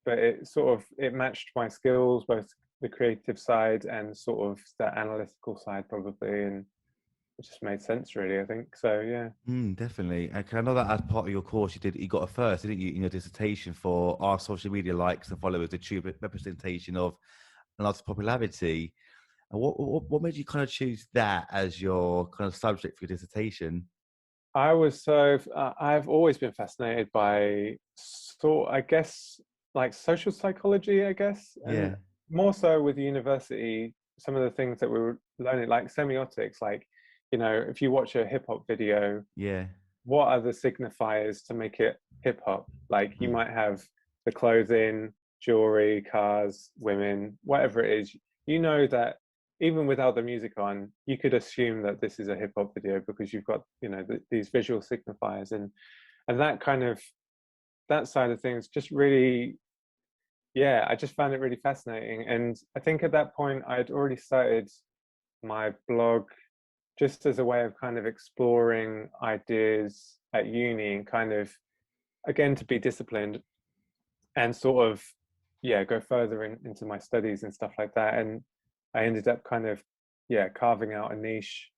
But it matched my skills, both the creative side and sort of the analytical side probably, and it just made sense really, I think. So yeah. Definitely. And I know that as part of your course, you got a first, didn't you, in your dissertation for our social media likes and followers, the true representation of an artist's popularity. And what made you kind of choose that as your kind of subject for your dissertation? I've always been fascinated by I guess, like social psychology, I guess, and Yeah, more so with university, some of the things that we were learning, like semiotics, like, if you watch a hip hop video, yeah. what are the signifiers to make it hip hop? Like you Mm, might have the clothing, jewelry, cars, women, whatever it is. You know that even without the music on, you could assume that this is a hip hop video because you've got these visual signifiers, and that kind of that side of things just really, yeah, I just found it really fascinating. And I think at that point I'd already started my blog just as a way of kind of exploring ideas at uni and kind of, again, to be disciplined and sort of, yeah, go further into my studies and stuff like that. And I ended up kind of, yeah, carving out a niche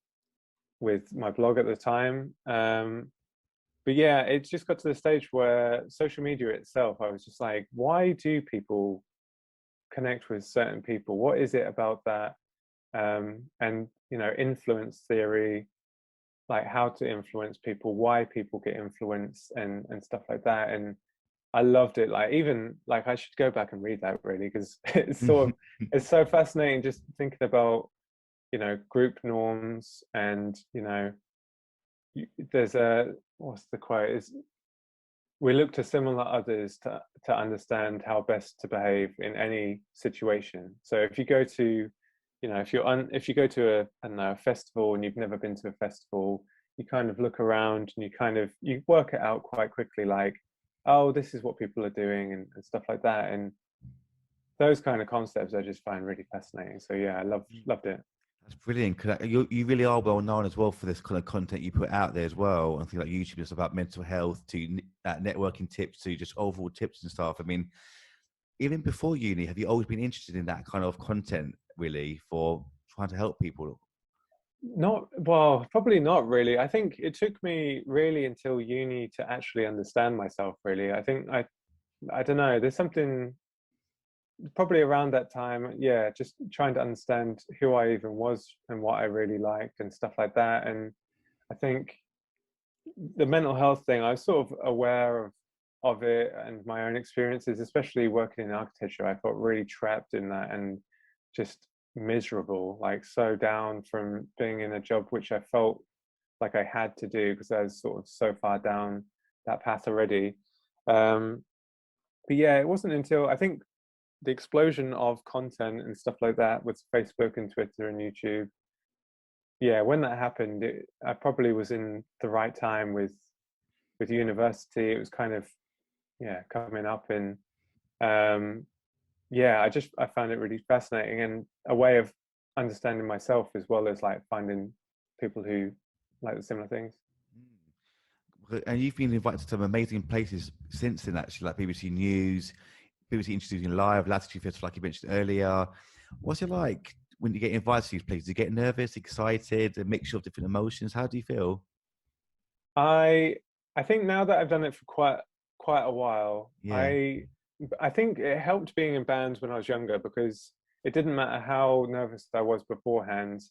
with my blog at the time. But yeah, it just got to the stage where social media itself, I was just like, why do people connect with certain people? What is it about that? And influence theory, like how to influence people, why people get influenced, and stuff like that. And I loved it. Like, even like, I should go back and read that really, because it's so fascinating just thinking about group norms. And there's a, what's the quote, is we look to similar others to understand how best to behave in any situation. So if you go to, if you go to I don't know, a festival and you've never been to a festival, you kind of look around and you work it out quite quickly, like, oh, this is what people are doing, and stuff like that. And those kind of concepts I just find really fascinating. So yeah, I loved it. that's brilliant. 'Cause you really are well known as well for this kind of content you put out there as well. I think like YouTube is about mental health to networking tips to just overall tips and stuff. I mean, even before uni, have you always been interested in that kind of content really for trying to help people? Not well, probably not really. I think it took me really until uni to actually understand myself, really. I think I don't know, there's something probably around that time, yeah, just trying to understand who I even was and what I really liked and stuff like that. And I think the mental health thing, I was sort of aware of it and my own experiences, especially working in architecture. I felt really trapped in that and just miserable, like so down from being in a job which I felt like I had to do because I was sort of so far down that path already. Um, but yeah, it wasn't until I think the explosion of content and stuff like that with Facebook and Twitter and YouTube. Yeah, when that happened, I probably was in the right time with university. It was kind of, yeah, coming up. And um, yeah, I found it really fascinating and a way of understanding myself, as well as like finding people who like the similar things. And you've been invited to some amazing places since then, actually, like BBC News, BBC Introducing Live, Latitude Festival, like you mentioned earlier. What's it like when you get invited to these places? Do you get nervous, excited, a mixture of different emotions? How do you feel? I I think now that I've done it for quite a while, Yeah. I think it helped being in bands when I was younger, because it didn't matter how nervous I was beforehand.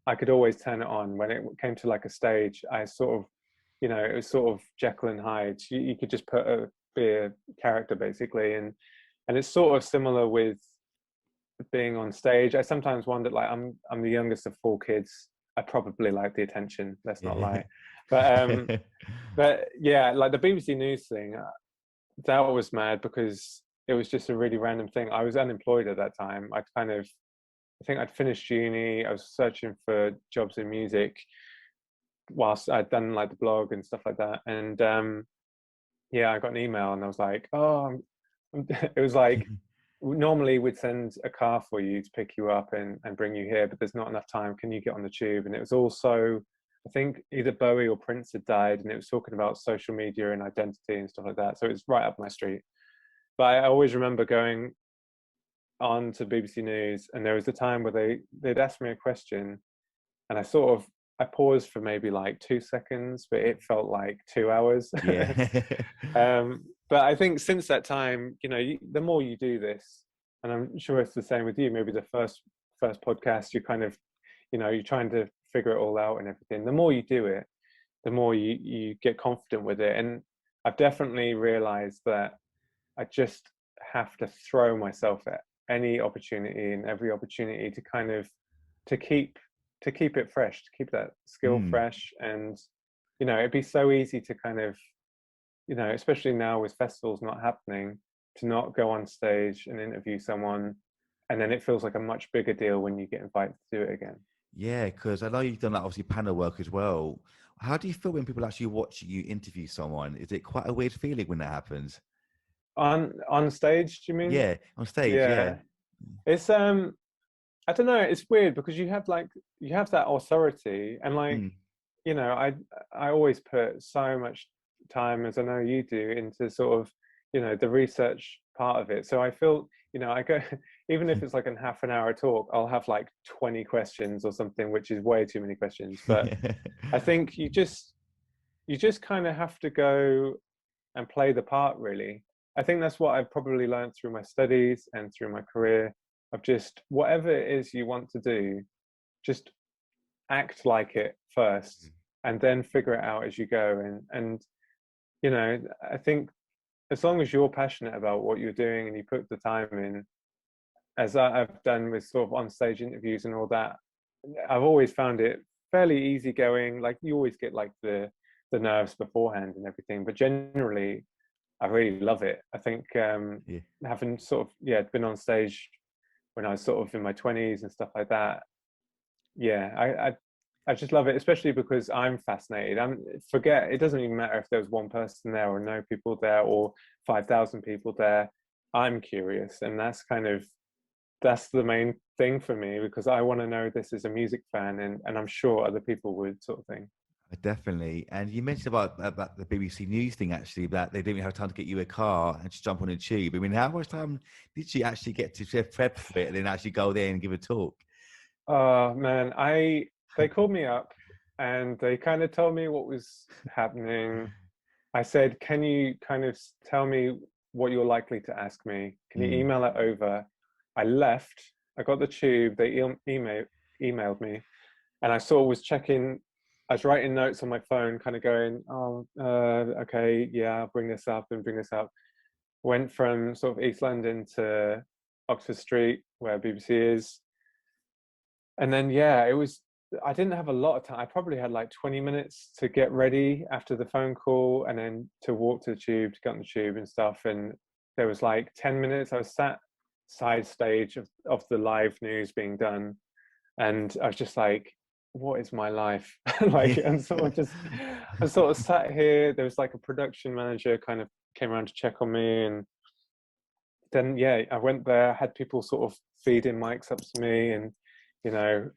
I could always turn it on when it came to like a stage. I sort of, it was sort of Jekyll and Hyde. You could just be a character basically, and it's sort of similar with being on stage. I sometimes wondered, like, I'm the youngest of four kids. I probably like the attention. Let's not Yeah. lie, but but yeah, like the BBC News thing, that was mad because it was just a really random thing. I was unemployed at that time. I think I'd finished uni. I was searching for jobs in music whilst I'd done like the blog and stuff like that. And yeah, I got an email and I was like, oh, it was like, normally we'd send a car for you to pick you up and bring you here, but there's not enough time. Can you get on the tube? And it was all so I think either Bowie or Prince had died, and it was talking about social media and identity and stuff like that. So it's right up my street. But I always remember going on to BBC News, and there was a time where they'd asked me a question, and I paused for maybe like 2 seconds, but it felt like 2 hours. Yeah. But I think since that time, the more you do this, and I'm sure it's the same with you. Maybe the first podcast, you kind of, you're trying to figure it all out and everything. The more you do it, the more you get confident with it. And I've definitely realized that I just have to throw myself at any opportunity and every opportunity to kind of to keep it fresh, to keep that skill Mm. fresh. And it'd be so easy to kind of, especially now with festivals not happening, to not go on stage and interview someone, and then it feels like a much bigger deal when you get invited to do it again. Yeah, because I know you've done like obviously panel work as well. How do you feel when people actually watch you interview someone? Is it quite a weird feeling when that happens? On stage, do you mean? Yeah, on stage, yeah. Yeah. It's I don't know, it's weird because you have that authority, and Mm. I always put so much time, as I know you do, into sort of the research part of it. So I feel I go even if it's like a half an hour talk, I'll have like 20 questions or something, which is way too many questions. But I think you just kind of have to go and play the part, really. I think that's what I've probably learned through my studies and through my career, of just whatever it is you want to do, just act like it first and then figure it out as you go. And I think as long as you're passionate about what you're doing and you put the time in, as I've done with sort of on stage interviews and all that, I've always found it fairly easygoing. Like, you always get like the nerves beforehand and everything, but generally I really love it. I think Yeah. having sort of been on stage when I was sort of in my 20s and stuff like that, I just love it, especially because I'm fascinated. It doesn't even matter if there was one person there or no people there or 5,000 people there. I'm curious, and that's the main thing for me, because I want to know this as a music fan, and I'm sure other people would, sort of thing. Definitely. And you mentioned about the BBC News thing, actually, that they didn't have time to get you a car and just jump on a tube. I mean, how much time did you actually get to prep for it and then actually go there and give a talk? Oh man, they called me up and they kind of told me what was happening. I said, "Can you kind of tell me what you're likely to ask me? Can you Mm. email it over?" I left. I got the tube. They emailed me, and I sort of was checking. I was writing notes on my phone, kind of going, "Oh, okay, yeah, I'll bring this up and bring this up." Went from sort of East London to Oxford Street, where BBC is, and then it was. I didn't have a lot of time. I probably had like 20 minutes to get ready after the phone call, and then to walk to the tube, to get on the tube and stuff. And there was like 10 minutes. I was sat side stage of the live news being done, and I was just like, what is my life? Like, I'm sort of just, I sort of sat here. There was like a production manager kind of came around to check on me, and then I went there, had people sort of feeding mics up to me, and you know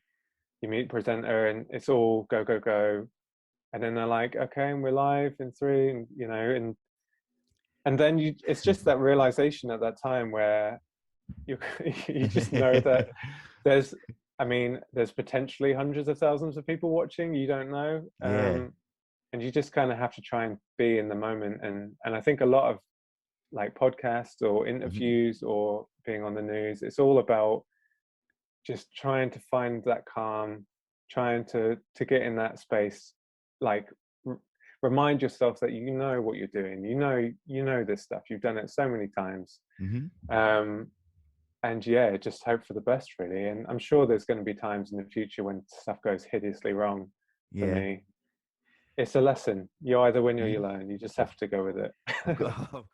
you meet presenter and it's all go go go, and then they're like, okay, and we're live in three, and and then it's just that realization at that time where you you just know that there's there's potentially hundreds of thousands of people watching, you don't know. Yeah. And you just kind of have to try and be in the moment. And I think a lot of like podcasts or Mhm. interviews or being on the news, it's all about just trying to find that calm, trying to get in that space, like remind yourself that you know what you're doing, you know this stuff, you've done it so many times. Mhm. um and just hope for the best, really. And I'm sure there's going to be times in the future when stuff goes hideously wrong. For Yeah. me, it's a lesson. You either win or Yeah. you learn. You just have to go with Of it. course.